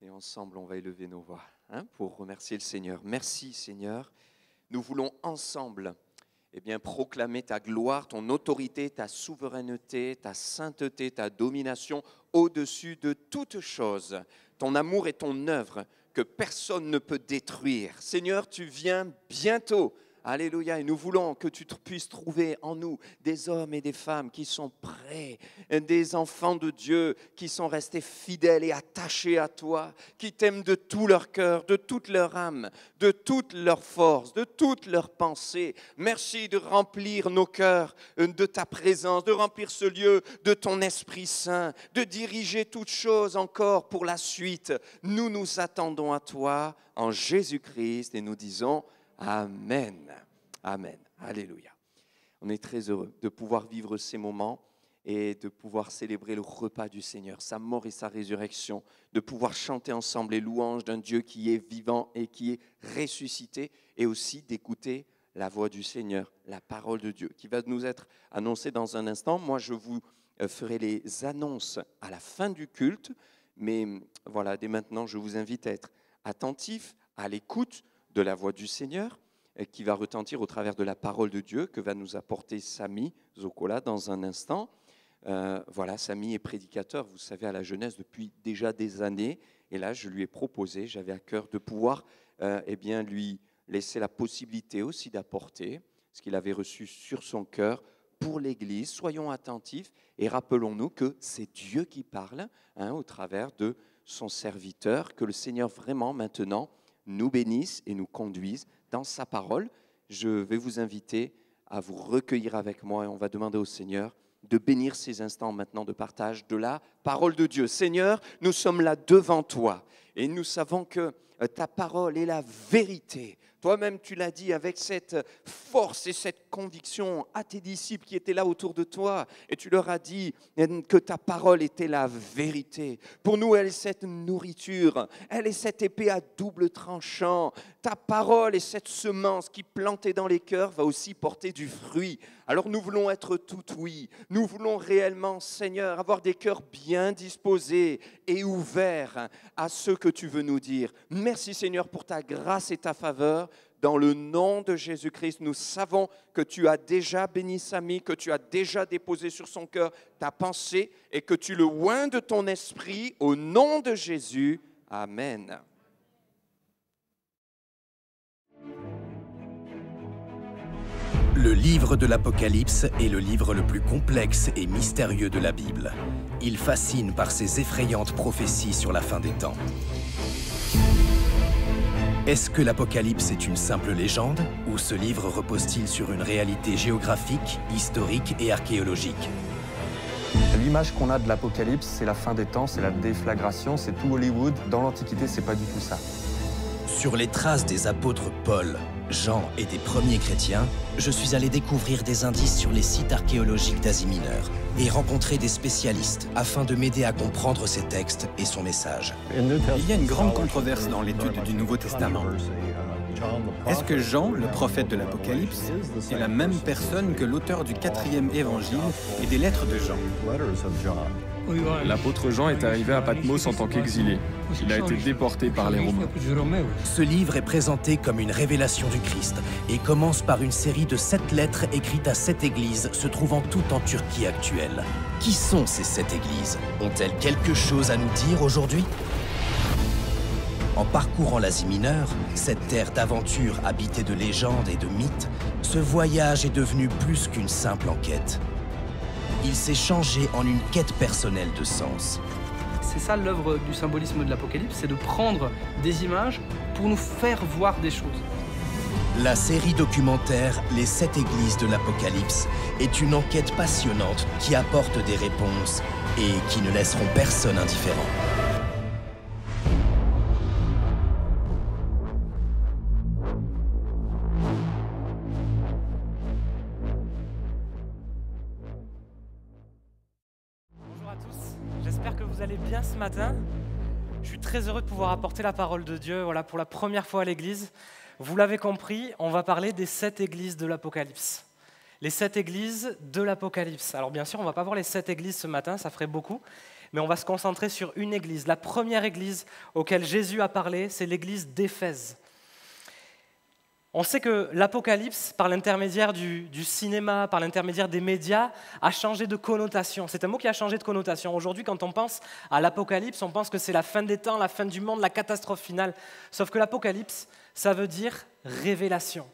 Et ensemble, on va élever nos voix pour remercier le Seigneur. Merci Seigneur. Nous voulons ensemble proclamer ta gloire, ton autorité, ta souveraineté, ta sainteté, ta domination au-dessus de toute chose. Ton amour et ton œuvre que personne ne peut détruire. Seigneur, tu viens bientôt. Alléluia, et nous voulons que tu puisses trouver en nous des hommes et des femmes qui sont prêts, des enfants de Dieu qui sont restés fidèles et attachés à toi, qui t'aiment de tout leur cœur, de toute leur âme, de toute leur force, de toute leur pensée. Merci de remplir nos cœurs de ta présence, de remplir ce lieu de ton Esprit Saint, de diriger toutes choses encore pour la suite. Nous nous attendons à toi en Jésus-Christ et nous disons Amen. Amen. Alléluia. On est très heureux de pouvoir vivre ces moments et de pouvoir célébrer le repas du Seigneur, sa mort et sa résurrection, de pouvoir chanter ensemble les louanges d'un Dieu qui est vivant et qui est ressuscité, et aussi d'écouter la voix du Seigneur, la parole de Dieu, qui va nous être annoncée dans un instant. Moi, je vous ferai les annonces à la fin du culte, mais voilà, dès maintenant, je vous invite à être attentifs, à l'écoute de la voix du Seigneur, qui va retentir au travers de la parole de Dieu que va nous apporter Samy Zokola dans un instant. Voilà, Samy est prédicateur, vous savez, à la jeunesse depuis déjà des années. Et là, je lui ai proposé, j'avais à cœur de pouvoir lui laisser la possibilité aussi d'apporter ce qu'il avait reçu sur son cœur pour l'Église. Soyons attentifs et rappelons-nous que c'est Dieu qui parle au travers de son serviteur, que le Seigneur vraiment maintenant nous bénisse et nous conduise dans sa parole. Je vais vous inviter à vous recueillir avec moi et on va demander au Seigneur de bénir ces instants maintenant de partage de la parole de Dieu. Seigneur, nous sommes là devant toi et nous savons que ta parole est la vérité. Toi-même, tu l'as dit avec cette force et cette conviction à tes disciples qui étaient là autour de toi. Et tu leur as dit que ta parole était la vérité. Pour nous, elle est cette nourriture. Elle est cette épée à double tranchant. Ta parole est cette semence qui, plantée dans les cœurs, va aussi porter du fruit. Alors nous voulons être tout oui. Nous voulons réellement, Seigneur, avoir des cœurs bien disposés et ouverts à ce que tu veux nous dire. Merci, Seigneur, pour ta grâce et ta faveur. Dans le nom de Jésus-Christ, nous savons que tu as déjà béni Samy, que tu as déjà déposé sur son cœur ta pensée et que tu le oins de ton esprit au nom de Jésus. Amen. Le livre de l'Apocalypse est le livre le plus complexe et mystérieux de la Bible. Il fascine par ses effrayantes prophéties sur la fin des temps. Est-ce que l'Apocalypse est une simple légende, ou ce livre repose-t-il sur une réalité géographique, historique et archéologique? L'image qu'on a de l'Apocalypse, c'est la fin des temps, c'est la déflagration, c'est tout Hollywood. Dans l'Antiquité, c'est pas du tout ça. Sur les traces des apôtres Paul, Jean et des premiers chrétiens, je suis allé découvrir des indices sur les sites archéologiques d'Asie mineure et rencontrer des spécialistes afin de m'aider à comprendre ces textes et son message. Il y a une grande controverse dans l'étude du Nouveau Testament. Est-ce que Jean, le prophète de l'Apocalypse, est la même personne que l'auteur du 4e évangile et des lettres de Jean? L'apôtre Jean est arrivé à Patmos en tant qu'exilé. Il a été déporté par les Romains. Ce livre est présenté comme une révélation du Christ et commence par une série de 7 lettres écrites à 7 églises se trouvant toutes en Turquie actuelle. Qui sont ces 7 églises? Ont-elles quelque chose à nous dire aujourd'hui? En parcourant l'Asie mineure, cette terre d'aventure habitée de légendes et de mythes, ce voyage est devenu plus qu'une simple enquête. Il s'est changé en une quête personnelle de sens. C'est ça l'œuvre du symbolisme de l'Apocalypse, c'est de prendre des images pour nous faire voir des choses. La série documentaire Les 7 églises de l'Apocalypse est une enquête passionnante qui apporte des réponses et qui ne laisseront personne indifférent. J'espère que vous allez bien ce matin. Je suis très heureux de pouvoir apporter la parole de Dieu pour la première fois à l'Église. Vous l'avez compris, on va parler des 7 églises de l'Apocalypse. Les 7 églises de l'Apocalypse. Alors bien sûr, on ne va pas voir les 7 églises ce matin, ça ferait beaucoup. Mais on va se concentrer sur une église. La première église auquel Jésus a parlé, c'est l'église d'Éphèse. On sait que l'Apocalypse, par l'intermédiaire du cinéma, par l'intermédiaire des médias, a changé de connotation. C'est un mot qui a changé de connotation. Aujourd'hui, quand on pense à l'Apocalypse, on pense que c'est la fin des temps, la fin du monde, la catastrophe finale. Sauf que l'Apocalypse, ça veut dire révélation.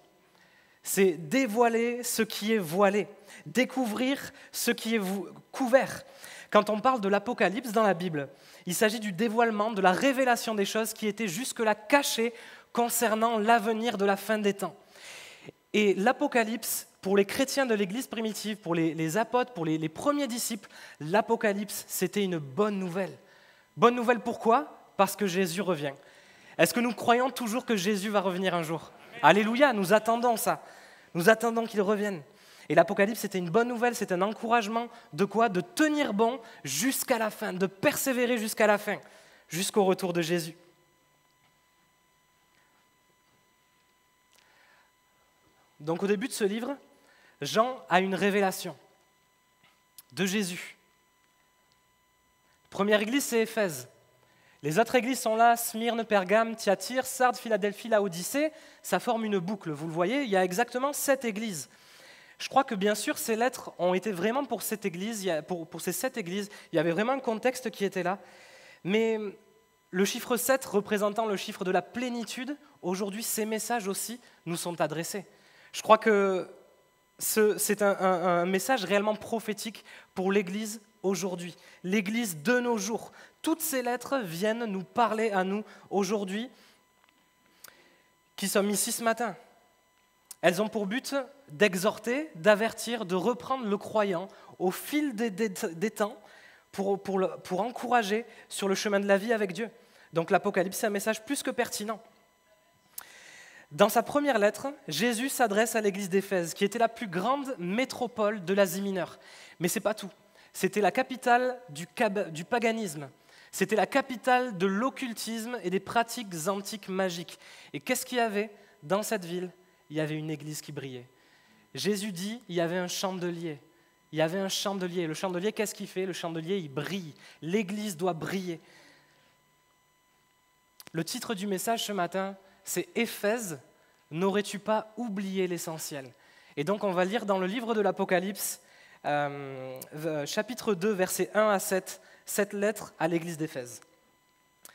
C'est dévoiler ce qui est voilé, découvrir ce qui est couvert. Quand on parle de l'Apocalypse dans la Bible, il s'agit du dévoilement, de la révélation des choses qui étaient jusque-là cachées concernant l'avenir de la fin des temps. Et l'Apocalypse, pour les chrétiens de l'Église primitive, pour les apôtres, pour les premiers disciples, l'Apocalypse, c'était une bonne nouvelle. Bonne nouvelle pourquoi ? Parce que Jésus revient. Est-ce que nous croyons toujours que Jésus va revenir un jour ? Alléluia, nous attendons ça. Nous attendons qu'il revienne. Et l'Apocalypse, c'était une bonne nouvelle, c'est un encouragement de quoi ? De tenir bon jusqu'à la fin, de persévérer jusqu'à la fin, jusqu'au retour de Jésus. Donc au début de ce livre, Jean a une révélation de Jésus. Première église, c'est Éphèse. Les autres églises sont là, Smyrne, Pergame, Thyatire, Sardes, Philadelphie, Laodicée. Ça forme une boucle, vous le voyez, il y a exactement 7 églises. Je crois que bien sûr, ces lettres ont été vraiment pour cette église, pour ces 7 églises. Il y avait vraiment un contexte qui était là. Mais le chiffre 7 représentant le chiffre de la plénitude, aujourd'hui, ces messages aussi nous sont adressés. Je crois que c'est un message réellement prophétique pour l'Église aujourd'hui, l'Église de nos jours. Toutes ces lettres viennent nous parler à nous aujourd'hui, qui sommes ici ce matin. Elles ont pour but d'exhorter, d'avertir, de reprendre le croyant au fil des temps pour encourager sur le chemin de la vie avec Dieu. Donc l'Apocalypse, c'est un message plus que pertinent. Dans sa première lettre, Jésus s'adresse à l'église d'Éphèse, qui était la plus grande métropole de l'Asie mineure. Mais ce n'est pas tout. C'était la capitale du paganisme. C'était la capitale de l'occultisme et des pratiques antiques magiques. Et qu'est-ce qu'il y avait dans cette ville ? Il y avait une église qui brillait. Jésus dit, il y avait un chandelier. Il y avait un chandelier. Le chandelier, qu'est-ce qu'il fait ? Le chandelier, il brille. L'église doit briller. Le titre du message ce matin, c'est « Éphèse, n'aurais-tu pas oublié l'essentiel ?» Et donc on va lire dans le livre de l'Apocalypse, chapitre 2, versets 1 à 7, cette lettre à l'église d'Éphèse.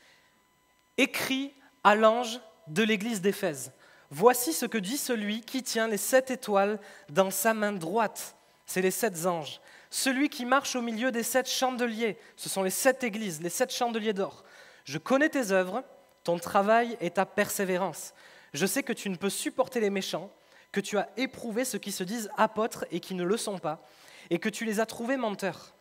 « Écrit à l'ange de l'église d'Éphèse, voici ce que dit celui qui tient les 7 étoiles dans sa main droite. » C'est les 7 anges. « Celui qui marche au milieu des 7 chandeliers. » Ce sont les 7 églises, les 7 chandeliers d'or. « Je connais tes œuvres, ton travail et ta persévérance. Je sais que tu ne peux supporter les méchants, que tu as éprouvé ceux qui se disent apôtres et qui ne le sont pas, et que tu les as trouvés menteurs.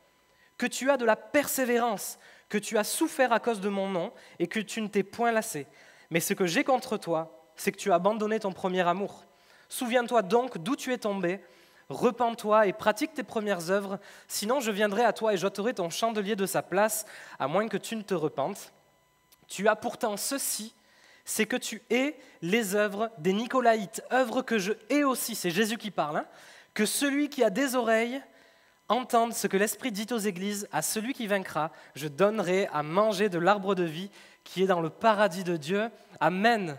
Que tu as de la persévérance, que tu as souffert à cause de mon nom et que tu ne t'es point lassé. Mais ce que j'ai contre toi, c'est que tu as abandonné ton premier amour. Souviens-toi donc d'où tu es tombé, repens-toi et pratique tes premières œuvres, sinon je viendrai à toi et j'ôterai ton chandelier de sa place, à moins que tu ne te repentes. Tu as pourtant ceci, c'est que tu hais les œuvres des Nicolaïtes, œuvres que je hais aussi, c'est Jésus qui parle, que celui qui a des oreilles entende ce que l'Esprit dit aux églises, à celui qui vaincra, je donnerai à manger de l'arbre de vie qui est dans le paradis de Dieu. Amen.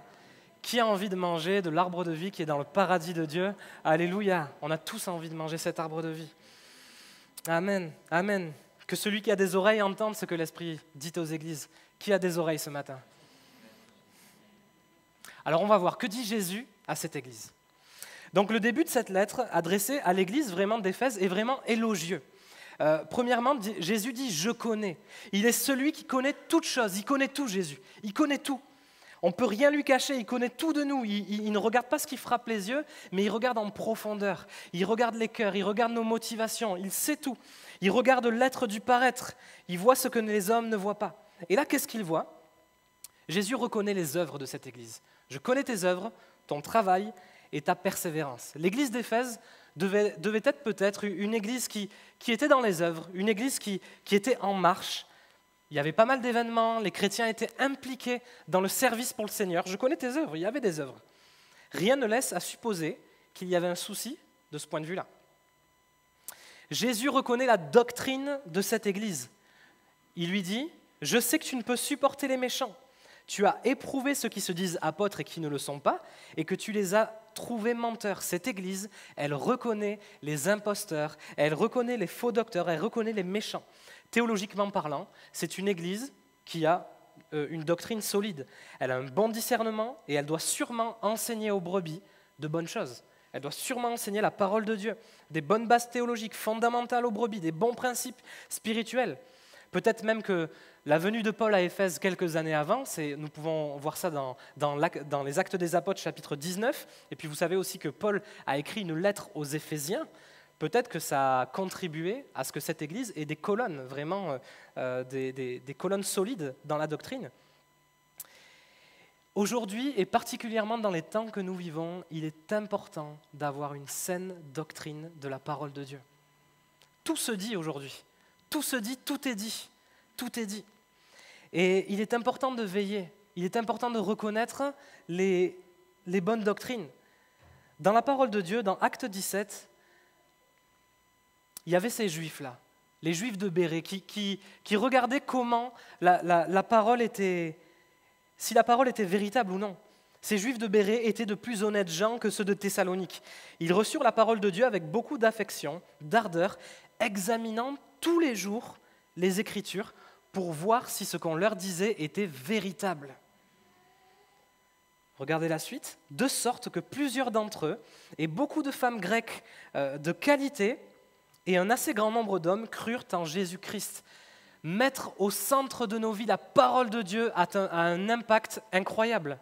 Qui a envie de manger de l'arbre de vie qui est dans le paradis de Dieu ? Alléluia. On a tous envie de manger cet arbre de vie. Amen. Amen. Que celui qui a des oreilles entende ce que l'Esprit dit aux églises. Qui a des oreilles ce matin ? Alors on va voir, que dit Jésus à cette église ? Donc le début de cette lettre adressée à l'église vraiment d'Éphèse est vraiment élogieux. Premièrement, Jésus dit « je connais ». Il est celui qui connaît toutes choses, il connaît tout Jésus, il connaît tout. On ne peut rien lui cacher, il connaît tout de nous. Il ne regarde pas ce qui frappe les yeux, mais il regarde en profondeur. Il regarde les cœurs, il regarde nos motivations, il sait tout. Il regarde l'être du paraître, il voit ce que les hommes ne voient pas. Et là, qu'est-ce qu'il voit ? Jésus reconnaît les œuvres de cette église. Je connais tes œuvres, ton travail et ta persévérance. L'église d'Éphèse devait être peut-être une église qui était dans les œuvres, une église qui était en marche. Il y avait pas mal d'événements, les chrétiens étaient impliqués dans le service pour le Seigneur. Je connais tes œuvres, il y avait des œuvres. Rien ne laisse à supposer qu'il y avait un souci de ce point de vue-là. Jésus reconnaît la doctrine de cette église. il lui dit « Je sais que tu ne peux supporter les méchants. Tu as éprouvé ceux qui se disent apôtres et qui ne le sont pas, et que tu les as trouvés menteurs. » Cette Église, elle reconnaît les imposteurs, elle reconnaît les faux docteurs, elle reconnaît les méchants. Théologiquement parlant, c'est une Église qui a une doctrine solide. Elle a un bon discernement et elle doit sûrement enseigner aux brebis de bonnes choses. Elle doit sûrement enseigner la parole de Dieu, des bonnes bases théologiques fondamentales aux brebis, des bons principes spirituels. Peut-être même que la venue de Paul à Éphèse quelques années avant, nous pouvons voir ça dans les Actes des Apôtres, chapitre 19, et puis vous savez aussi que Paul a écrit une lettre aux Éphésiens. Peut-être que ça a contribué à ce que cette Église ait des colonnes, vraiment des colonnes solides dans la doctrine. Aujourd'hui, et particulièrement dans les temps que nous vivons, il est important d'avoir une saine doctrine de la parole de Dieu. Tout se dit aujourd'hui. Tout se dit, tout est dit. Tout est dit. Et il est important de veiller. Il est important de reconnaître les bonnes doctrines. Dans la parole de Dieu, dans Acte 17, il y avait ces Juifs-là, les Juifs de Bérée, qui regardaient comment la parole était... si la parole était véritable ou non. Ces Juifs de Bérée étaient de plus honnêtes gens que ceux de Thessalonique. Ils reçurent la parole de Dieu avec beaucoup d'affection, d'ardeur, examinant tous les jours les Écritures pour voir si ce qu'on leur disait était véritable. Regardez la suite. De sorte que plusieurs d'entre eux, et beaucoup de femmes grecques de qualité, et un assez grand nombre d'hommes crurent en Jésus-Christ. Mettre au centre de nos vies la parole de Dieu a un impact incroyable.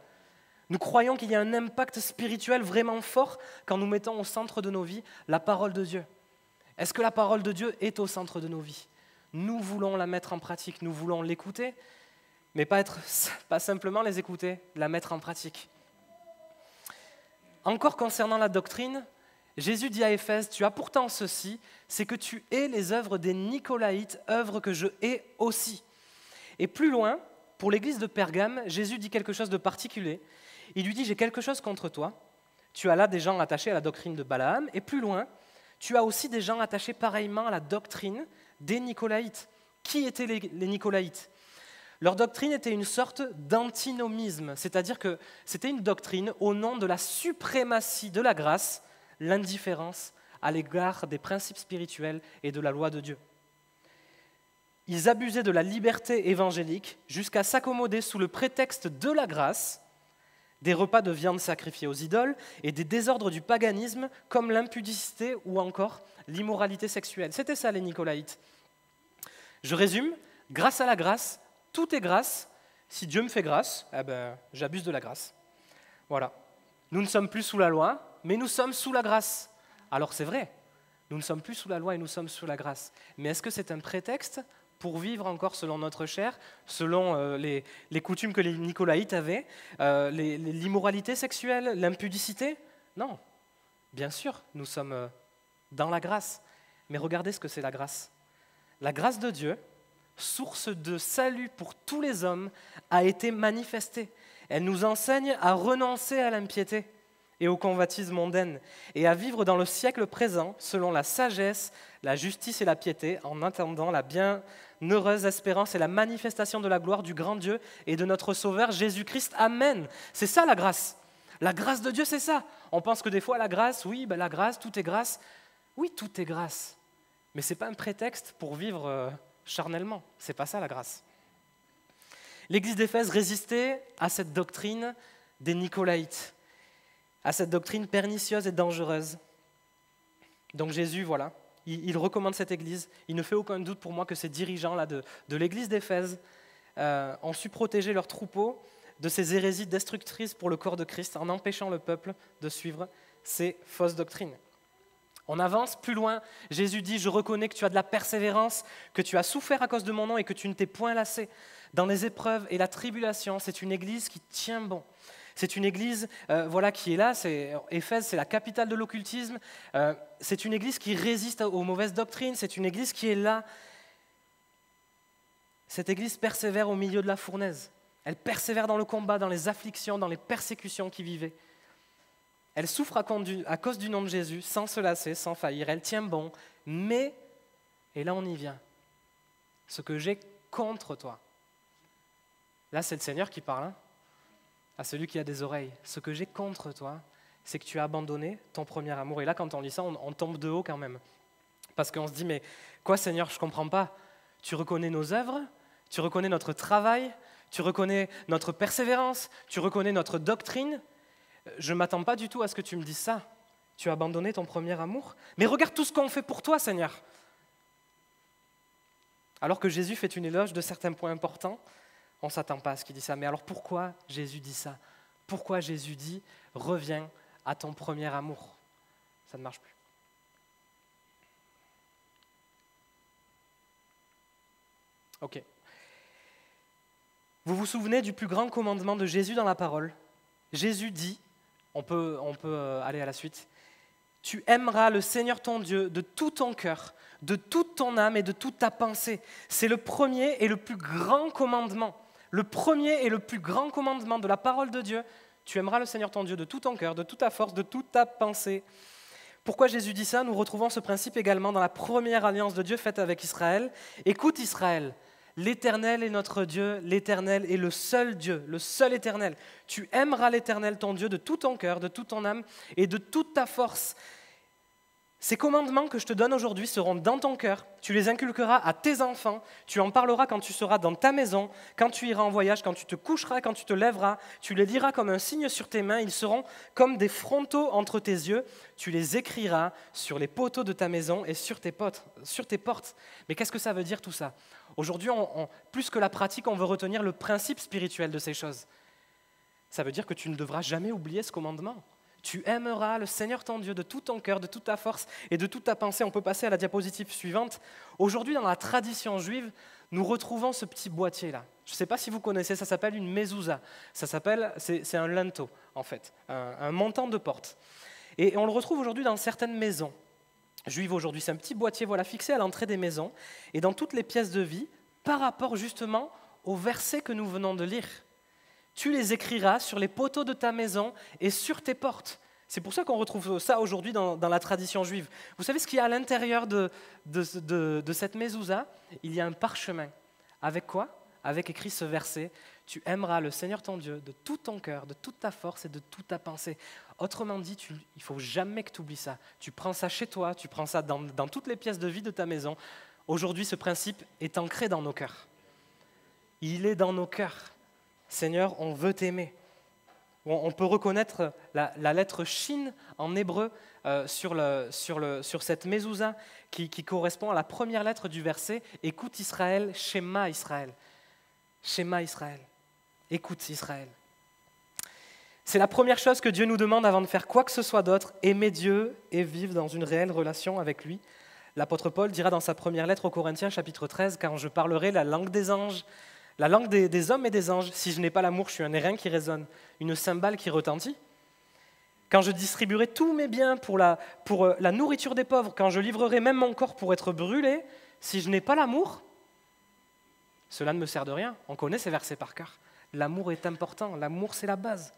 Nous croyons qu'il y a un impact spirituel vraiment fort quand nous mettons au centre de nos vies la parole de Dieu. Est-ce que la parole de Dieu est au centre de nos vies? Nous voulons la mettre en pratique, nous voulons l'écouter, mais pas simplement les écouter, la mettre en pratique. Encore concernant la doctrine, Jésus dit à Éphèse, « Tu as pourtant ceci, c'est que tu hais les œuvres des Nicolaïtes, œuvres que je hais aussi. » Et plus loin, pour l'église de Pergame, Jésus dit quelque chose de particulier. Il lui dit, « J'ai quelque chose contre toi. Tu as là des gens attachés à la doctrine de Balaam, et plus loin, tu as aussi des gens attachés pareillement à la doctrine des Nicolaïtes. » Qui étaient les Nicolaïtes? Leur doctrine était une sorte d'antinomisme, c'est-à-dire que c'était une doctrine au nom de la suprématie de la grâce, l'indifférence à l'égard des principes spirituels et de la loi de Dieu. Ils abusaient de la liberté évangélique jusqu'à s'accommoder sous le prétexte de la grâce des repas de viande sacrifiés aux idoles et des désordres du paganisme comme l'impudicité ou encore l'immoralité sexuelle. C'était ça les Nicolaïtes. Je résume, grâce à la grâce, tout est grâce. Si Dieu me fait grâce, j'abuse de la grâce. Voilà. Nous ne sommes plus sous la loi, mais nous sommes sous la grâce. Alors c'est vrai, nous ne sommes plus sous la loi et nous sommes sous la grâce. Mais est-ce que c'est un prétexte pour vivre encore selon notre chair, selon les coutumes que les Nicolaïtes avaient, l'immoralité sexuelle, l'impudicité? Non. Bien sûr, nous sommes dans la grâce. Mais regardez ce que c'est la grâce. La grâce de Dieu, source de salut pour tous les hommes, a été manifestée. Elle nous enseigne à renoncer à l'impiété et aux convoitises mondaines, et à vivre dans le siècle présent selon la sagesse, la justice et la piété, en attendant la bienheureuse espérance et la manifestation de la gloire du grand Dieu et de notre Sauveur Jésus-Christ. Amen. C'est ça la grâce. La grâce de Dieu, c'est ça. On pense que des fois la grâce, oui, la grâce, tout est grâce. Oui, tout est grâce. Mais ce n'est pas un prétexte pour vivre charnellement. Ce n'est pas ça la grâce. L'Église d'Éphèse résistait à cette doctrine des Nicolaïtes, à cette doctrine pernicieuse et dangereuse. Donc Jésus, voilà, il recommande cette Église. Il ne fait aucun doute pour moi que ces dirigeants-là de l'Église d'Éphèse ont su protéger leurs troupeaux de ces hérésies destructrices pour le corps de Christ en empêchant le peuple de suivre ces fausses doctrines. On avance plus loin. Jésus dit, « Je reconnais que tu as de la persévérance, que tu as souffert à cause de mon nom et que tu ne t'es point lassé. Dans les épreuves et la tribulation, c'est une Église qui tient bon. » C'est une église qui est là, Éphèse, c'est la capitale de l'occultisme. C'est une église qui résiste aux mauvaises doctrines, c'est une église qui est là. Cette église persévère au milieu de la fournaise. Elle persévère dans le combat, dans les afflictions, dans les persécutions qu'ils vivaient. Elle souffre à cause du nom de Jésus, sans se lasser, sans faillir. Elle tient bon, mais, et là on y vient, ce que j'ai contre toi. Là, c'est le Seigneur qui parle, hein, à celui qui a des oreilles. Ce que j'ai contre toi, c'est que tu as abandonné ton premier amour. Et là, quand on lit ça, on tombe de haut quand même. Parce qu'on se dit, mais quoi Seigneur, je ne comprends pas. Tu reconnais nos œuvres, tu reconnais notre travail, tu reconnais notre persévérance, tu reconnais notre doctrine. Je ne m'attends pas du tout à ce que tu me dises ça. Tu as abandonné ton premier amour. Mais regarde tout ce qu'on fait pour toi, Seigneur. Alors que Jésus fait une éloge de certains points importants, on ne s'attend pas à ce qu'il dise ça. Mais alors pourquoi Jésus dit ça? Pourquoi Jésus dit « reviens à ton premier amour ». Ça ne marche plus. Ok. Vous vous souvenez du plus grand commandement de Jésus dans la parole? Jésus dit, on peut aller à la suite, « Tu aimeras le Seigneur ton Dieu de tout ton cœur, de toute ton âme et de toute ta pensée. » C'est le premier et le plus grand commandement. Le premier et le plus grand commandement de la parole de Dieu. Tu aimeras le Seigneur ton Dieu de tout ton cœur, de toute ta force, de toute ta pensée. Pourquoi Jésus dit ça? Nous retrouvons ce principe également dans la première alliance de Dieu faite avec Israël. Écoute Israël, l'Éternel est notre Dieu, l'Éternel est le seul Dieu, le seul Éternel. Tu aimeras l'Éternel ton Dieu de tout ton cœur, de toute ton âme et de toute ta force. Ces commandements que je te donne aujourd'hui seront dans ton cœur, tu les inculqueras à tes enfants, tu en parleras quand tu seras dans ta maison, quand tu iras en voyage, quand tu te coucheras, quand tu te lèveras, tu les liras comme un signe sur tes mains, ils seront comme des frontaux entre tes yeux, tu les écriras sur les poteaux de ta maison et sur tes portes. Mais qu'est-ce que ça veut dire tout ça? Aujourd'hui, plus que la pratique, on veut retenir le principe spirituel de ces choses. Ça veut dire que tu ne devras jamais oublier ce commandement. Tu aimeras le Seigneur ton Dieu de tout ton cœur, de toute ta force et de toute ta pensée. On peut passer à la diapositive suivante. Aujourd'hui, dans la tradition juive, nous retrouvons ce petit boîtier-là. Je ne sais pas si vous connaissez, ça s'appelle une mezouza. C'est un linteau, en fait, un montant de porte. Et on le retrouve aujourd'hui dans certaines maisons juives aujourd'hui. C'est un petit boîtier fixé à l'entrée des maisons et dans toutes les pièces de vie par rapport justement au verset que nous venons de lire. Tu les écriras sur les poteaux de ta maison et sur tes portes. C'est pour ça qu'on retrouve ça aujourd'hui dans la tradition juive. Vous savez ce qu'il y a à l'intérieur de cette mezouza? Il y a un parchemin. Avec quoi? Avec écrit ce verset. Tu aimeras le Seigneur ton Dieu de tout ton cœur, de toute ta force et de toute ta pensée. Autrement dit, il ne faut jamais que tu oublies ça. Tu prends ça chez toi, tu prends ça dans toutes les pièces de vie de ta maison. Aujourd'hui, ce principe est ancré dans nos cœurs. Il est dans nos cœurs. Seigneur, on veut t'aimer. On peut reconnaître la lettre Shin en hébreu sur cette mezouza qui correspond à la première lettre du verset. Écoute Israël, Shema Israël. Shema Israël. Écoute Israël. C'est la première chose que Dieu nous demande avant de faire quoi que ce soit d'autre, aimer Dieu et vivre dans une réelle relation avec lui. L'apôtre Paul dira dans sa première lettre aux Corinthiens, chapitre 13, « Quand je parlerai la langue des anges, la langue des hommes et des anges, si je n'ai pas l'amour, je suis un airain qui résonne, une cymbale qui retentit. Quand je distribuerai tous mes biens pour la nourriture des pauvres, quand je livrerai même mon corps pour être brûlé, si je n'ai pas l'amour, cela ne me sert de rien. » On connaît ces versets par cœur. L'amour est important, l'amour c'est la base.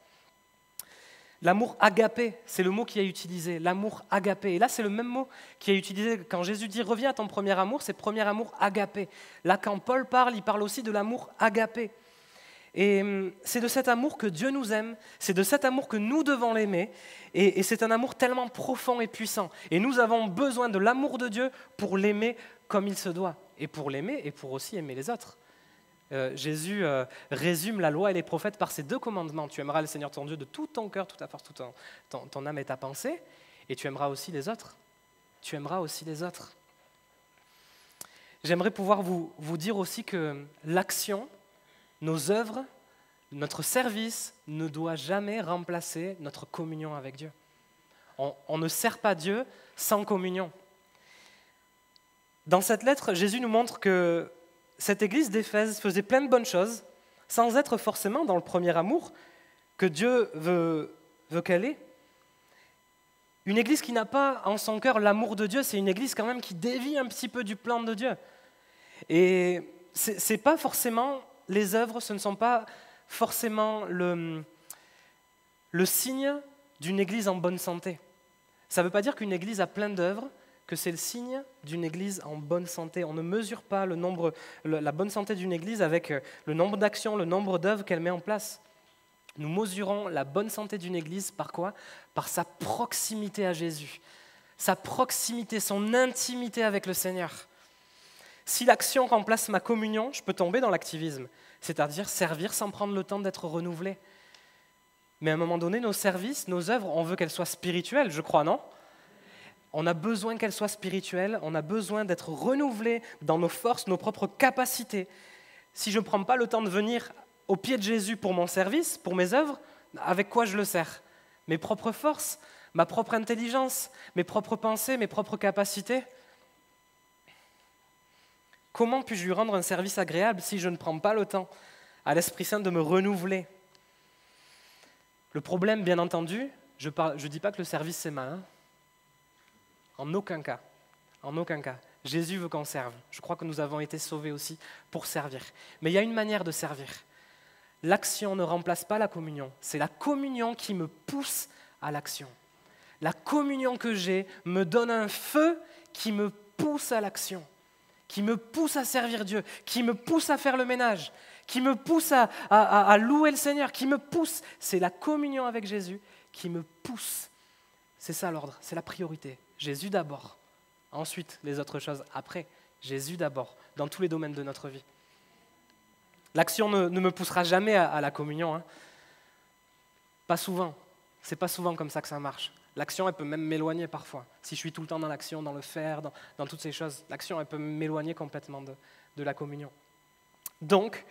L'amour agapé, c'est le mot qui est utilisé, l'amour agapé. Et là, c'est le même mot qui est utilisé quand Jésus dit « Reviens à ton premier amour », c'est premier amour agapé. Là, quand Paul parle, il parle aussi de l'amour agapé. Et c'est de cet amour que Dieu nous aime, c'est de cet amour que nous devons l'aimer, et c'est un amour tellement profond et puissant. Et nous avons besoin de l'amour de Dieu pour l'aimer comme il se doit, et pour l'aimer et pour aussi aimer les autres. Jésus résume la loi et les prophètes par ces deux commandements. Tu aimeras le Seigneur ton Dieu de tout ton cœur, toute ta force, toute ton âme et ta pensée, et tu aimeras aussi les autres. Tu aimeras aussi les autres. J'aimerais pouvoir vous dire aussi que l'action, nos œuvres, notre service ne doit jamais remplacer notre communion avec Dieu. On ne sert pas Dieu sans communion. Dans cette lettre, Jésus nous montre que cette église d'Éphèse faisait plein de bonnes choses, sans être forcément dans le premier amour que Dieu veut qu'elle ait. Une église qui n'a pas en son cœur l'amour de Dieu, c'est une église quand même qui dévie un petit peu du plan de Dieu. Et c'est pas forcément les œuvres, ce ne sont pas forcément le signe d'une église en bonne santé. Ça ne veut pas dire qu'une église a plein d'œuvres, que c'est le signe d'une église en bonne santé. On ne mesure pas la bonne santé d'une église avec le nombre d'actions, le nombre d'œuvres qu'elle met en place. Nous mesurons la bonne santé d'une église par quoi? Par sa proximité à Jésus, sa proximité, son intimité avec le Seigneur. Si l'action remplace ma communion, je peux tomber dans l'activisme, c'est-à-dire servir sans prendre le temps d'être renouvelé. Mais à un moment donné, nos services, nos œuvres, on veut qu'elles soient spirituelles, je crois, non? On a besoin qu'elles soient spirituelles, on a besoin d'être renouvelés dans nos forces, nos propres capacités. Si je ne prends pas le temps de venir au pied de Jésus pour mon service, pour mes œuvres, avec quoi je le sers? Mes propres forces, ma propre intelligence, mes propres pensées, mes propres capacités? Comment puis-je lui rendre un service agréable si je ne prends pas le temps à l'Esprit Saint de me renouveler? Le problème, bien entendu, je ne dis pas que le service c'est mal. En aucun cas. En aucun cas. Jésus veut qu'on serve. Je crois que nous avons été sauvés aussi pour servir. Mais il y a une manière de servir. L'action ne remplace pas la communion. C'est la communion qui me pousse à l'action. La communion que j'ai me donne un feu qui me pousse à l'action, qui me pousse à servir Dieu, qui me pousse à faire le ménage, qui me pousse à louer le Seigneur, qui me pousse. C'est la communion avec Jésus qui me pousse. C'est ça l'ordre, c'est la priorité. Jésus d'abord, ensuite les autres choses après. Jésus d'abord, dans tous les domaines de notre vie. L'action ne me poussera jamais à la communion. Hein. Pas souvent. C'est pas souvent comme ça que ça marche. L'action, elle peut même m'éloigner parfois. Si je suis tout le temps dans l'action, dans le faire, dans toutes ces choses, l'action, elle peut m'éloigner complètement de la communion. Donc,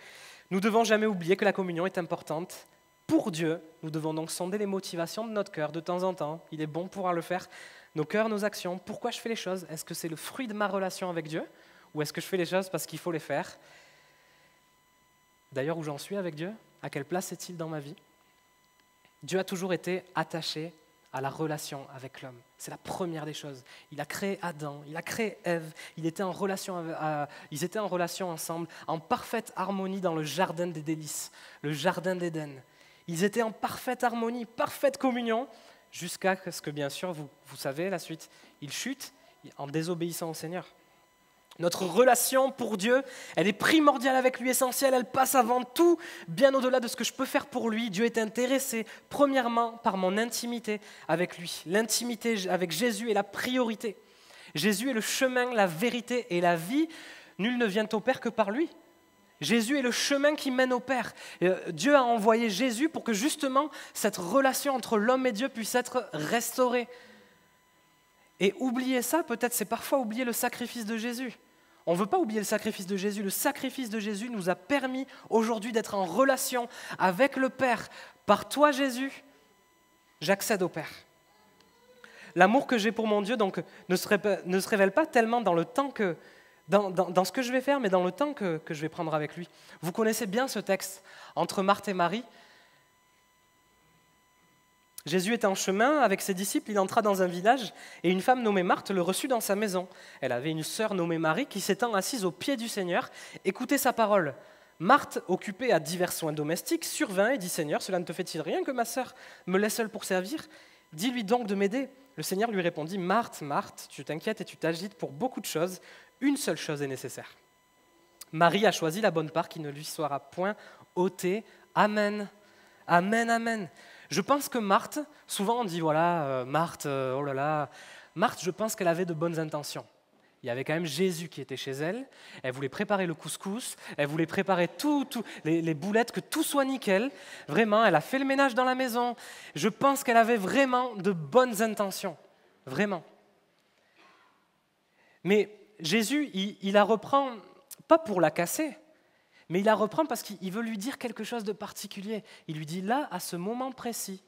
nous ne devons jamais oublier que la communion est importante pour Dieu. Nous devons donc sonder les motivations de notre cœur de temps en temps. Il est bon de pouvoir le faire. Nos cœurs, nos actions. Pourquoi je fais les choses? Est-ce que c'est le fruit de ma relation avec Dieu? Ou est-ce que je fais les choses parce qu'il faut les faire? D'ailleurs, où j'en suis avec Dieu? À quelle place est-il dans ma vie? Dieu a toujours été attaché à la relation avec l'homme. C'est la première des choses. Il a créé Adam, il a créé Ève, ils étaient en relation ensemble, en parfaite harmonie dans le jardin des délices, le jardin d'Éden. Ils étaient en parfaite harmonie, parfaite communion, jusqu'à ce que, bien sûr, vous savez la suite, ils chutent en désobéissant au Seigneur. Notre relation pour Dieu, elle est primordiale avec lui, essentielle, elle passe avant tout, bien au-delà de ce que je peux faire pour lui. Dieu est intéressé, premièrement, par mon intimité avec lui. L'intimité avec Jésus est la priorité. Jésus est le chemin, la vérité et la vie. Nul ne vient au Père que par lui. Jésus est le chemin qui mène au Père. Dieu a envoyé Jésus pour que justement cette relation entre l'homme et Dieu puisse être restaurée. Et oublier ça, peut-être, c'est parfois oublier le sacrifice de Jésus. On ne veut pas oublier le sacrifice de Jésus. Le sacrifice de Jésus nous a permis aujourd'hui d'être en relation avec le Père. Par toi, Jésus, j'accède au Père. L'amour que j'ai pour mon Dieu donc, ne se révèle pas tellement dans le temps que dans ce que je vais faire, mais dans le temps que je vais prendre avec lui. Vous connaissez bien ce texte entre Marthe et Marie. Jésus était en chemin avec ses disciples, il entra dans un village et une femme nommée Marthe le reçut dans sa maison. Elle avait une sœur nommée Marie qui s'étant assise aux pieds du Seigneur, écoutait sa parole. Marthe, occupée à divers soins domestiques, survint et dit « Seigneur, cela ne te fait-il rien que ma sœur me laisse seule pour servir? Dis-lui donc de m'aider. » Le Seigneur lui répondit « Marthe, Marthe, tu t'inquiètes et tu t'agites pour beaucoup de choses. Une seule chose est nécessaire. Marie a choisi la bonne part qui ne lui sera point ôtée. Amen. Amen, amen. » Je pense que Marthe, souvent on dit, voilà, Marthe, oh là là, Marthe, je pense qu'elle avait de bonnes intentions. Il y avait quand même Jésus qui était chez elle, elle voulait préparer le couscous, elle voulait préparer les boulettes, que tout soit nickel. Vraiment, elle a fait le ménage dans la maison. Je pense qu'elle avait vraiment de bonnes intentions, vraiment. Mais Jésus, il la reprend, pas pour la casser, mais il la reprend parce qu'il veut lui dire quelque chose de particulier. Il lui dit là, à ce moment précis,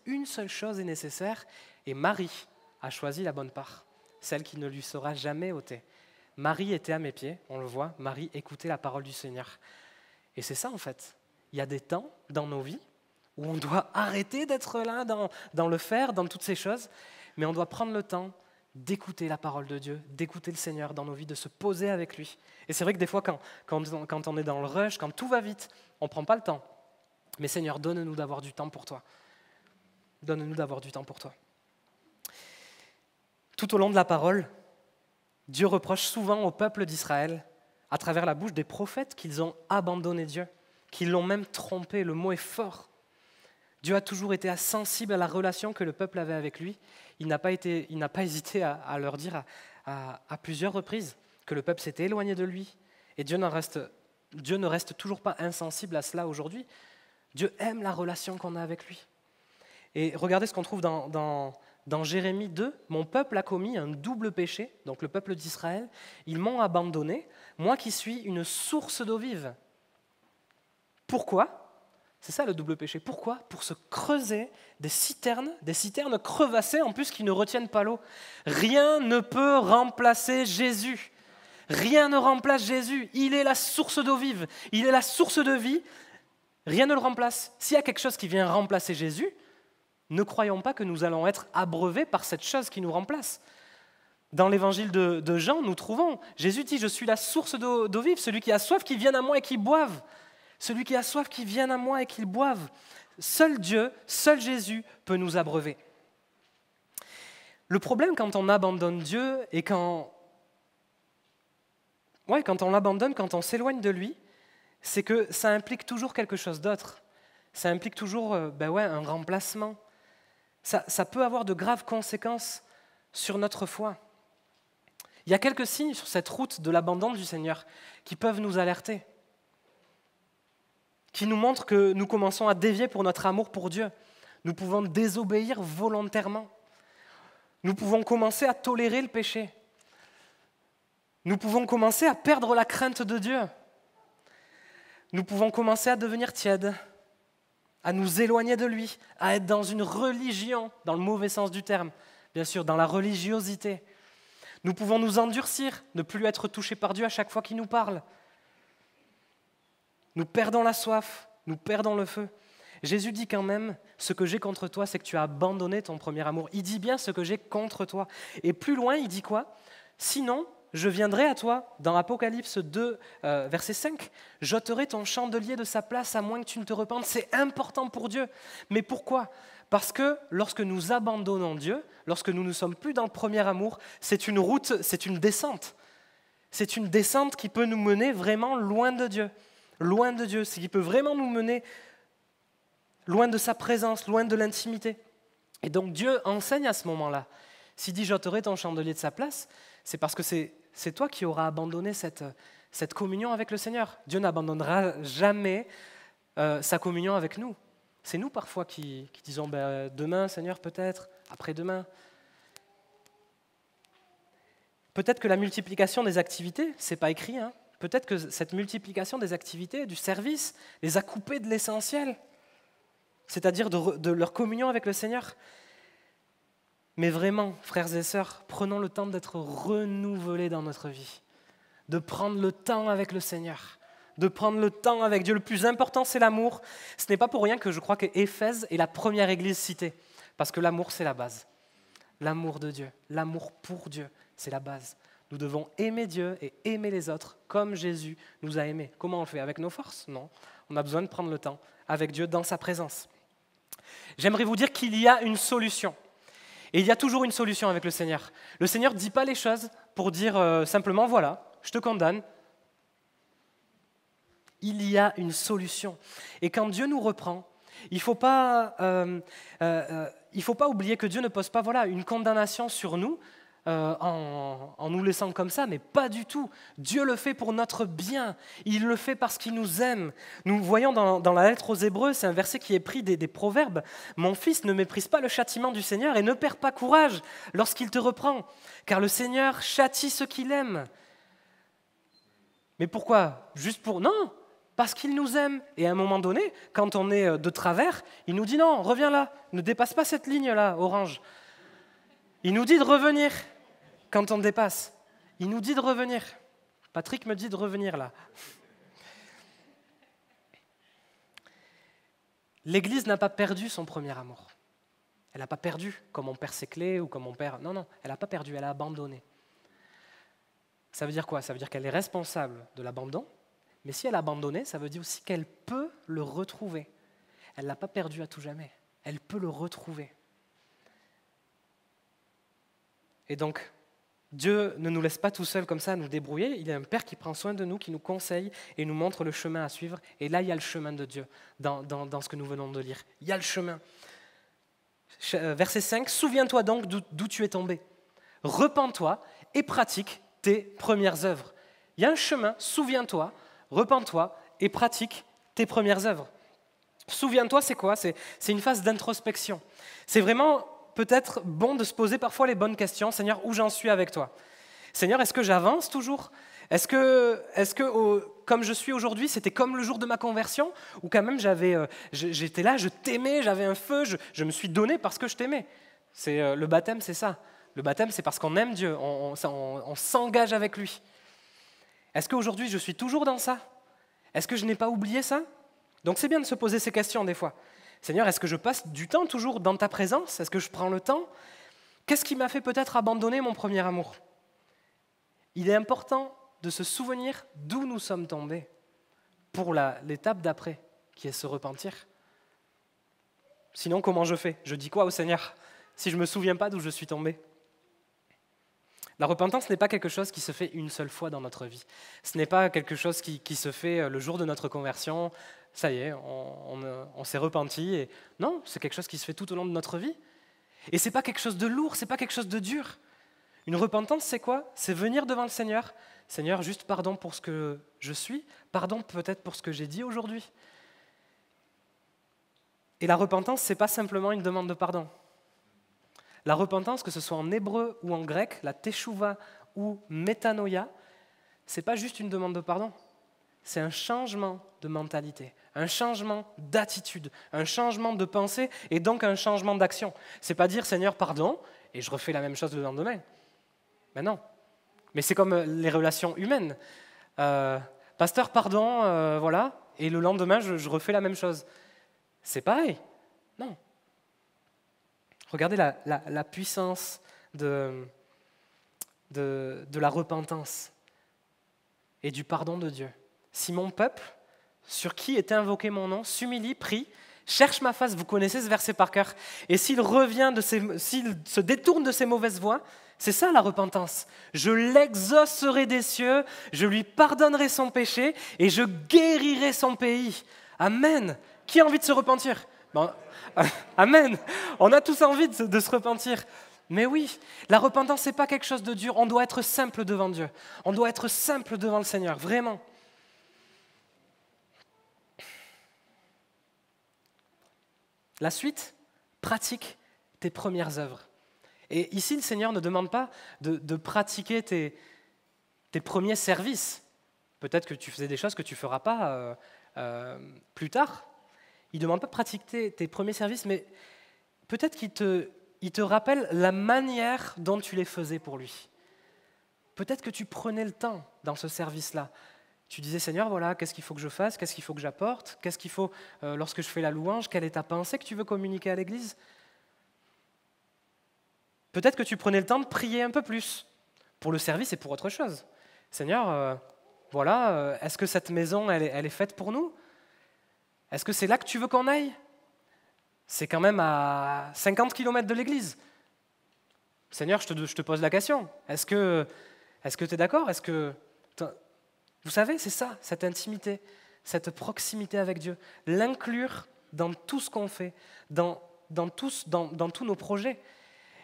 une seule chose est nécessaire, et Marie a choisi la bonne part, celle qui ne lui sera jamais ôtée. Marie était à mes pieds, on le voit, Marie écoutait la parole du Seigneur. Et c'est ça en fait, il y a des temps dans nos vies où on doit arrêter d'être là dans le faire, dans toutes ces choses, mais on doit prendre le temps d'écouter la parole de Dieu, d'écouter le Seigneur dans nos vies, de se poser avec lui. Et c'est vrai que des fois, quand on est dans le rush, quand tout va vite, on ne prend pas le temps. Mais Seigneur, donne-nous d'avoir du temps pour toi. Donne-nous d'avoir du temps pour toi. Tout au long de la parole, Dieu reproche souvent au peuple d'Israël, à travers la bouche des prophètes, qu'ils ont abandonné Dieu, qu'ils l'ont même trompé. Le mot est fort. Dieu a toujours été sensible à la relation que le peuple avait avec lui. Il n'a pas hésité à leur dire à plusieurs reprises que le peuple s'était éloigné de lui. Et Dieu ne reste toujours pas insensible à cela aujourd'hui. Dieu aime la relation qu'on a avec lui. Et regardez ce qu'on trouve dans Jérémie 2. « Mon peuple a commis un double péché, donc le peuple d'Israël. Ils m'ont abandonné, moi qui suis une source d'eau vive. » Pourquoi ? C'est ça le double péché. Pourquoi ? Pour se creuser des citernes crevassées en plus qui ne retiennent pas l'eau. Rien ne peut remplacer Jésus. Rien ne remplace Jésus. Il est la source d'eau vive. Il est la source de vie. Rien ne le remplace. S'il y a quelque chose qui vient remplacer Jésus, ne croyons pas que nous allons être abreuvés par cette chose qui nous remplace. Dans l'évangile de Jean, nous trouvons, Jésus dit « Je suis la source d'eau vive, celui qui a soif, qu'il vienne à moi et qu'il boive. » Celui qui a soif, qu'il vienne à moi et qu'il boive. Seul Dieu, seul Jésus peut nous abreuver. Le problème quand on abandonne Dieu et quand on l'abandonne, quand on s'éloigne de lui, c'est que ça implique toujours quelque chose d'autre. Ça implique toujours un remplacement. Ça peut avoir de graves conséquences sur notre foi. Il y a quelques signes sur cette route de l'abandon du Seigneur qui peuvent nous alerter, qui nous montrent que nous commençons à dévier pour notre amour pour Dieu. Nous pouvons désobéir volontairement. Nous pouvons commencer à tolérer le péché. Nous pouvons commencer à perdre la crainte de Dieu. Nous pouvons commencer à devenir tièdes, à nous éloigner de lui, à être dans une religion, dans le mauvais sens du terme, bien sûr, dans la religiosité. Nous pouvons nous endurcir, ne plus être touchés par Dieu à chaque fois qu'il nous parle. Nous perdons la soif, nous perdons le feu. Jésus dit quand même, ce que j'ai contre toi, c'est que tu as abandonné ton premier amour. Il dit bien ce que j'ai contre toi. Et plus loin, il dit quoi ? Sinon, je viendrai à toi, dans Apocalypse 2, verset 5, j'ôterai ton chandelier de sa place à moins que tu ne te repentes. C'est important pour Dieu. Mais pourquoi ? Parce que lorsque nous abandonnons Dieu, lorsque nous ne sommes plus dans le premier amour, c'est une route, c'est une descente. C'est une descente qui peut nous mener vraiment loin de Dieu. Loin de Dieu, ce qui peut vraiment nous mener loin de sa présence, loin de l'intimité. Et donc Dieu enseigne à ce moment-là. S'il dit « j'ôterai ton chandelier de sa place », c'est parce que c'est toi qui auras abandonné cette communion avec le Seigneur. Dieu n'abandonnera jamais sa communion avec nous. C'est nous parfois qui disons demain, Seigneur, peut-être, après-demain. Peut-être que la multiplication des activités, c'est pas écrit, hein. Peut-être que cette multiplication des activités, du service, les a coupés de l'essentiel, c'est-à-dire de leur communion avec le Seigneur. Mais vraiment, frères et sœurs, prenons le temps d'être renouvelés dans notre vie, de prendre le temps avec le Seigneur, de prendre le temps avec Dieu. Le plus important, c'est l'amour. Ce n'est pas pour rien que je crois qu'Éphèse est la première église citée, parce que l'amour, c'est la base. L'amour de Dieu, l'amour pour Dieu, c'est la base. Nous devons aimer Dieu et aimer les autres comme Jésus nous a aimés. Comment on le fait ? Avec nos forces ? Non. On a besoin de prendre le temps avec Dieu dans sa présence. J'aimerais vous dire qu'il y a une solution. Et il y a toujours une solution avec le Seigneur. Le Seigneur ne dit pas les choses pour dire simplement « voilà, je te condamne ». Il y a une solution. Et quand Dieu nous reprend, il ne faut pas oublier que Dieu ne pose pas une condamnation sur nous, en nous laissant comme ça, mais pas du tout. Dieu le fait pour notre bien. Il le fait parce qu'il nous aime. Nous voyons dans la lettre aux Hébreux, c'est un verset qui est pris des Proverbes. « Mon fils, ne méprise pas le châtiment du Seigneur et ne perds pas courage lorsqu'il te reprend, car le Seigneur châtie ceux qu'il aime. » Mais pourquoi ? Juste pour... Non, parce qu'il nous aime. Et à un moment donné, quand on est de travers, il nous dit « Non, reviens là, ne dépasse pas cette ligne-là, orange. » Il nous dit de revenir quand on dépasse. Il nous dit de revenir. Patrick me dit de revenir là. L'Église n'a pas perdu son premier amour. Elle n'a pas perdu comme on perd ses clés ou comme on perd... Non, elle n'a pas perdu, elle a abandonné. Ça veut dire quoi ? Ça veut dire qu'elle est responsable de l'abandon, mais si elle a abandonné, ça veut dire aussi qu'elle peut le retrouver. Elle ne l'a pas perdu à tout jamais. Elle peut le retrouver. Et donc, Dieu ne nous laisse pas tout seuls comme ça à nous débrouiller. Il y a un Père qui prend soin de nous, qui nous conseille et nous montre le chemin à suivre. Et là, il y a le chemin de Dieu dans ce que nous venons de lire. Il y a le chemin. Verset 5, « Souviens-toi donc d'où tu es tombé. Repens-toi et pratique tes premières œuvres. » Il y a un chemin, souviens-toi, repens-toi et pratique tes premières œuvres. Souviens-toi, c'est quoi ? C'est une phase d'introspection. C'est vraiment peut-être bon de se poser parfois les bonnes questions. Seigneur, où j'en suis avec toi ? Seigneur, est-ce que j'avance toujours ? Est-ce que comme je suis aujourd'hui, c'était comme le jour de ma conversion ? Ou quand même j'étais là, je t'aimais, j'avais un feu, je me suis donné parce que je t'aimais. Le baptême, c'est ça. Le baptême, c'est parce qu'on aime Dieu, on s'engage avec lui. Est-ce qu'aujourd'hui, je suis toujours dans ça ? Est-ce que je n'ai pas oublié ça ? Donc c'est bien de se poser ces questions des fois. Seigneur, est-ce que je passe du temps toujours dans ta présence ? Est-ce que je prends le temps ? Qu'est-ce qui m'a fait peut-être abandonner mon premier amour ? Il est important de se souvenir d'où nous sommes tombés pour l'étape d'après, qui est se repentir. Sinon, comment je fais ? Je dis quoi au Seigneur si je ne me souviens pas d'où je suis tombé ? La repentance n'est pas quelque chose qui se fait une seule fois dans notre vie. Ce n'est pas quelque chose qui se fait le jour de notre conversion. Ça y est, on s'est repenti. Et non, c'est quelque chose qui se fait tout au long de notre vie. Et ce n'est pas quelque chose de lourd, ce n'est pas quelque chose de dur. Une repentance, c'est quoi ? C'est venir devant le Seigneur. Seigneur, juste pardon pour ce que je suis, pardon peut-être pour ce que j'ai dit aujourd'hui. Et la repentance, ce n'est pas simplement une demande de pardon. La repentance, que ce soit en hébreu ou en grec, la teshuva ou métanoïa, ce n'est pas juste une demande de pardon. C'est un changement de mentalité, un changement d'attitude, un changement de pensée et donc un changement d'action. Ce n'est pas dire « Seigneur, pardon » et je refais la même chose le lendemain. Ben non. Mais c'est comme les relations humaines. Pasteur, pardon, voilà, et le lendemain, je refais la même chose. C'est pareil. Non. Regardez la puissance de la repentance et du pardon de Dieu. Si mon peuple, sur qui est invoqué mon nom, s'humilie, prie, cherche ma face, vous connaissez ce verset par cœur, et s'il se détourne de ses mauvaises voies, c'est ça la repentance. Je l'exaucerai des cieux, je lui pardonnerai son péché et je guérirai son pays. Amen. Qui a envie de se repentir ? Amen. On a tous envie de se repentir. Mais oui, la repentance, ce n'est pas quelque chose de dur. On doit être simple devant Dieu. On doit être simple devant le Seigneur, vraiment. La suite, pratique tes premières œuvres. Et ici, le Seigneur ne demande pas de pratiquer tes premiers services. Peut-être que tu faisais des choses que tu ne feras pas plus tard. Il ne demande pas de pratiquer tes premiers services, mais peut-être qu'il te rappelle la manière dont tu les faisais pour lui. Peut-être que tu prenais le temps dans ce service-là. Tu disais, Seigneur, voilà, qu'est-ce qu'il faut que je fasse, qu'est-ce qu'il faut que j'apporte, qu'est-ce qu'il faut, lorsque je fais la louange, quelle est ta pensée que tu veux communiquer à l'Église ? Peut-être que tu prenais le temps de prier un peu plus, pour le service et pour autre chose. Seigneur, voilà, est-ce que cette maison, elle est faite pour nous ? Est-ce que c'est là que tu veux qu'on aille ? C'est quand même à 50 km de l'église. Seigneur, je te pose la question. Est-ce que tu es d'accord ? Vous savez, c'est ça, cette intimité, cette proximité avec Dieu. L'inclure dans tout ce qu'on fait, dans tous nos projets.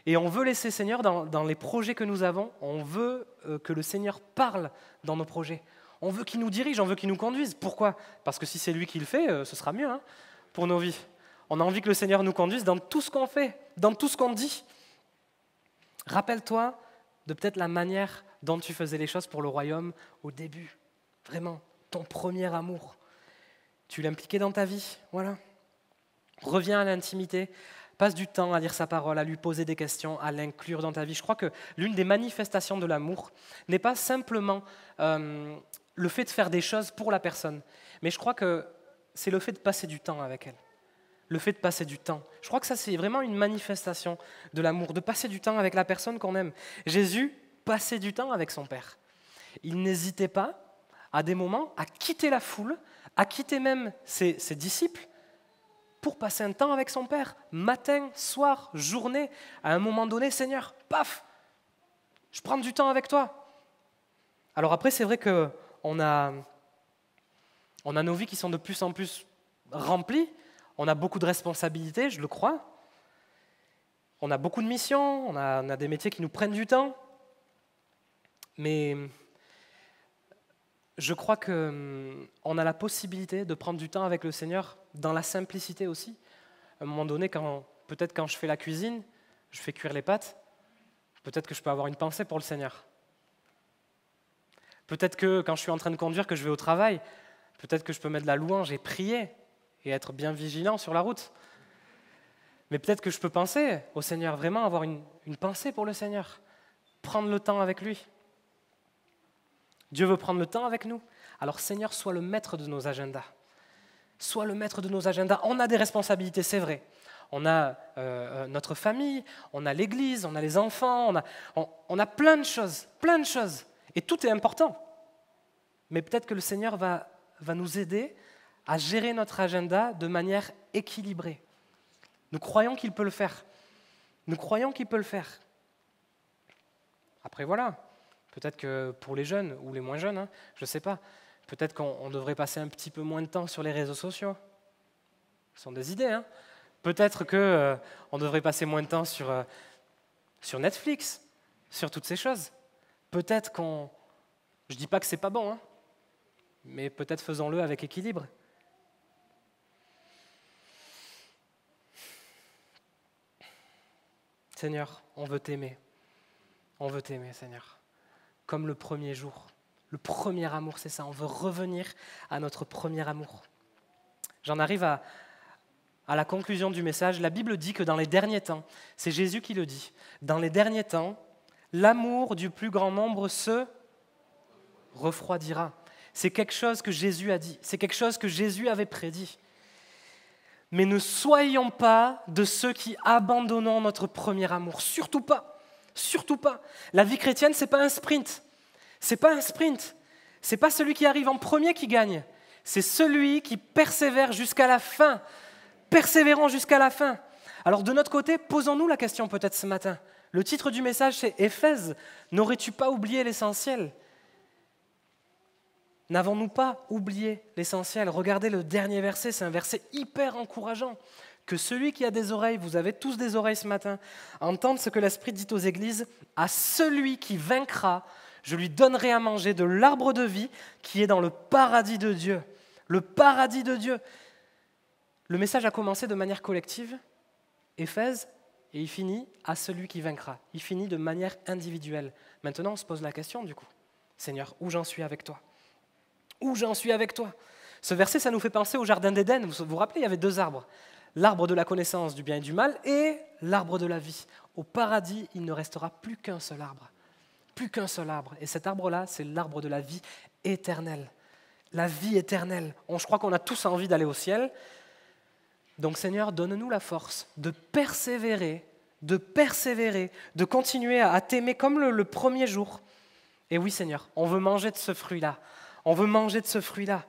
Et on veut laisser Seigneur dans les projets que nous avons, on veut que le Seigneur parle dans nos projets. On veut qu'il nous dirige, on veut qu'il nous conduise. Pourquoi ? Parce que si c'est lui qui le fait, ce sera mieux pour nos vies. On a envie que le Seigneur nous conduise dans tout ce qu'on fait, dans tout ce qu'on dit. Rappelle-toi de peut-être la manière dont tu faisais les choses pour le royaume au début. Vraiment, ton premier amour. Tu l'impliquais dans ta vie, voilà. Reviens à l'intimité. Passe du temps à lire sa parole, à lui poser des questions, à l'inclure dans ta vie. Je crois que l'une des manifestations de l'amour n'est pas simplement le fait de faire des choses pour la personne, mais je crois que c'est le fait de passer du temps avec elle. Le fait de passer du temps. Je crois que ça, c'est vraiment une manifestation de l'amour, de passer du temps avec la personne qu'on aime. Jésus passait du temps avec son Père. Il n'hésitait pas, à des moments, à quitter la foule, à quitter même ses disciples, pour passer un temps avec son Père, matin, soir, journée, à un moment donné, Seigneur, paf, Je prends du temps avec toi. Alors après, c'est vrai qu'on a nos vies qui sont de plus en plus remplies. On a beaucoup de responsabilités, je le crois. On a beaucoup de missions, on a des métiers qui nous prennent du temps. Mais je crois qu'on a la possibilité de prendre du temps avec le Seigneur dans la simplicité aussi. À un moment donné, peut-être quand je fais la cuisine, je fais cuire les pâtes, peut-être que je peux avoir une pensée pour le Seigneur. Peut-être que quand je suis en train de conduire, que je vais au travail, peut-être que je peux mettre de la louange et prier et être bien vigilant sur la route. Mais peut-être que je peux penser au Seigneur, vraiment avoir une pensée pour le Seigneur, prendre le temps avec lui. Dieu veut prendre le temps avec nous. Alors Seigneur, sois le maître de nos agendas. Sois le maître de nos agendas. On a des responsabilités, c'est vrai. On a notre famille, on a l'église, on a les enfants, on a plein de choses. Et tout est important. Mais peut-être que le Seigneur va nous aider à gérer notre agenda de manière équilibrée. Nous croyons qu'il peut le faire. Après voilà, peut-être que pour les jeunes ou les moins jeunes, je ne sais pas, peut-être qu'on devrait passer un petit peu moins de temps sur les réseaux sociaux. Ce sont des idées. Peut-être qu'on devrait passer moins de temps sur Netflix, sur toutes ces choses. Peut-être je ne dis pas que ce n'est pas bon, mais peut-être faisons-le avec équilibre. Seigneur, on veut t'aimer. On veut t'aimer, Seigneur. Comme le premier jour. Le premier amour, c'est ça. On veut revenir à notre premier amour. J'en arrive à la conclusion du message. La Bible dit que dans les derniers temps, c'est Jésus qui le dit, dans les derniers temps, l'amour du plus grand nombre se refroidira. C'est quelque chose que Jésus a dit. C'est quelque chose que Jésus avait prédit. Mais ne soyons pas de ceux qui abandonnons notre premier amour. Surtout pas. Surtout pas. La vie chrétienne, ce n'est pas un sprint. C'est pas celui qui arrive en premier qui gagne. C'est celui qui persévère jusqu'à la fin. Persévérons jusqu'à la fin. Alors de notre côté, posons-nous la question peut-être ce matin. Le titre du message, c'est « Éphèse, n'aurais-tu pas oublié l'essentiel ?» N'avons-nous pas oublié l'essentiel ? Regardez le dernier verset, c'est un verset hyper encourageant. Que celui qui a des oreilles, vous avez tous des oreilles ce matin, entende ce que l'Esprit dit aux églises. À celui qui vaincra, je lui donnerai à manger de l'arbre de vie qui est dans le paradis de Dieu. Le paradis de Dieu. Le message a commencé de manière collective, Éphèse, et il finit à celui qui vaincra. Il finit de manière individuelle. Maintenant, on se pose la question du coup. Seigneur, où j'en suis avec toi ? Où j'en suis avec toi ? Ce verset, ça nous fait penser au jardin d'Éden. Vous vous rappelez, il y avait 2 arbres. L'arbre de la connaissance du bien et du mal et l'arbre de la vie. Au paradis, il ne restera plus qu'un seul arbre. Plus qu'un seul arbre. Et cet arbre-là, c'est l'arbre de la vie éternelle. La vie éternelle. Je crois qu'on a tous envie d'aller au ciel. Donc Seigneur, donne-nous la force de persévérer, de continuer à t'aimer comme le premier jour. Et oui Seigneur, on veut manger de ce fruit-là. On veut manger de ce fruit-là.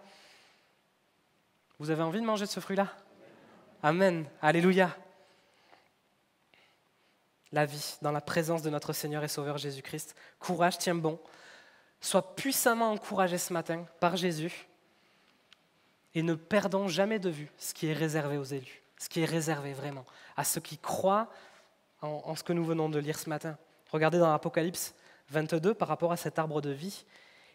Vous avez envie de manger de ce fruit-là ? Amen. Alléluia. La vie dans la présence de notre Seigneur et Sauveur Jésus-Christ. Courage, tiens bon. Sois puissamment encouragé ce matin par Jésus. Et ne perdons jamais de vue ce qui est réservé aux élus. Ce qui est réservé vraiment à ceux qui croient en ce que nous venons de lire ce matin. Regardez dans l'Apocalypse 22 par rapport à cet arbre de vie.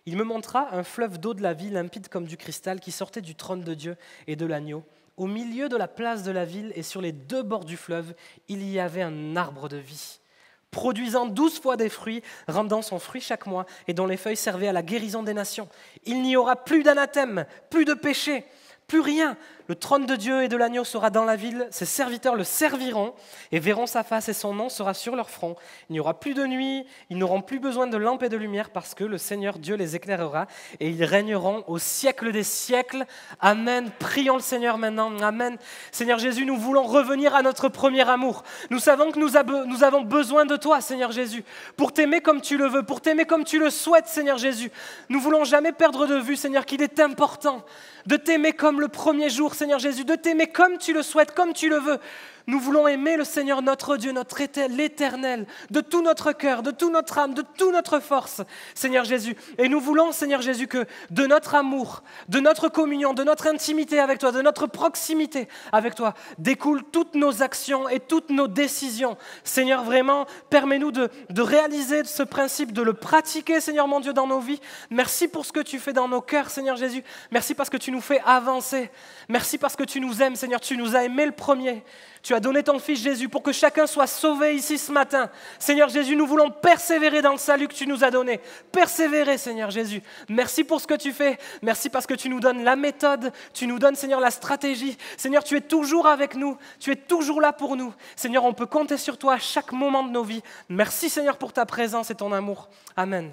Il me montra un fleuve d'eau de la vie limpide comme du cristal qui sortait du trône de Dieu et de l'agneau. Au milieu de la place de la ville et sur les 2 bords du fleuve, il y avait un arbre de vie, produisant 12 fois des fruits, rendant son fruit chaque mois et dont les feuilles servaient à la guérison des nations. Il n'y aura plus d'anathème, plus de péché, plus rien. Le trône de Dieu et de l'agneau sera dans la ville, ses serviteurs le serviront et verront sa face et son nom sera sur leur front. Il n'y aura plus de nuit, ils n'auront plus besoin de lampes et de lumière parce que le Seigneur Dieu les éclairera et ils régneront au siècle des siècles. Amen. Prions le Seigneur maintenant. Amen. Seigneur Jésus, nous voulons revenir à notre premier amour. Nous savons que nous avons besoin de toi, Seigneur Jésus, pour t'aimer comme tu le veux, pour t'aimer comme tu le souhaites, Seigneur Jésus. Nous voulons jamais perdre de vue, Seigneur, qu'il est important de t'aimer comme le premier jour, Seigneur Jésus, de t'aimer comme tu le souhaites, comme tu le veux. Nous voulons aimer le Seigneur notre Dieu, l'Éternel, de tout notre cœur, de toute notre âme, de toute notre force, Seigneur Jésus. Et nous voulons, Seigneur Jésus, que de notre amour, de notre communion, de notre intimité avec toi, de notre proximité avec toi, découlent toutes nos actions et toutes nos décisions. Seigneur, vraiment, permets-nous de réaliser ce principe, de le pratiquer, Seigneur mon Dieu, dans nos vies. Merci pour ce que tu fais dans nos cœurs, Seigneur Jésus. Merci parce que tu nous fais avancer. Merci parce que tu nous aimes, Seigneur. Tu nous as aimés le premier. Tu as donné ton Fils Jésus pour que chacun soit sauvé ici ce matin. Seigneur Jésus, nous voulons persévérer dans le salut que tu nous as donné. Persévérer, Seigneur Jésus. Merci pour ce que tu fais. Merci parce que tu nous donnes la méthode. Tu nous donnes, Seigneur, la stratégie. Seigneur, tu es toujours avec nous. Tu es toujours là pour nous. Seigneur, on peut compter sur toi à chaque moment de nos vies. Merci, Seigneur, pour ta présence et ton amour. Amen.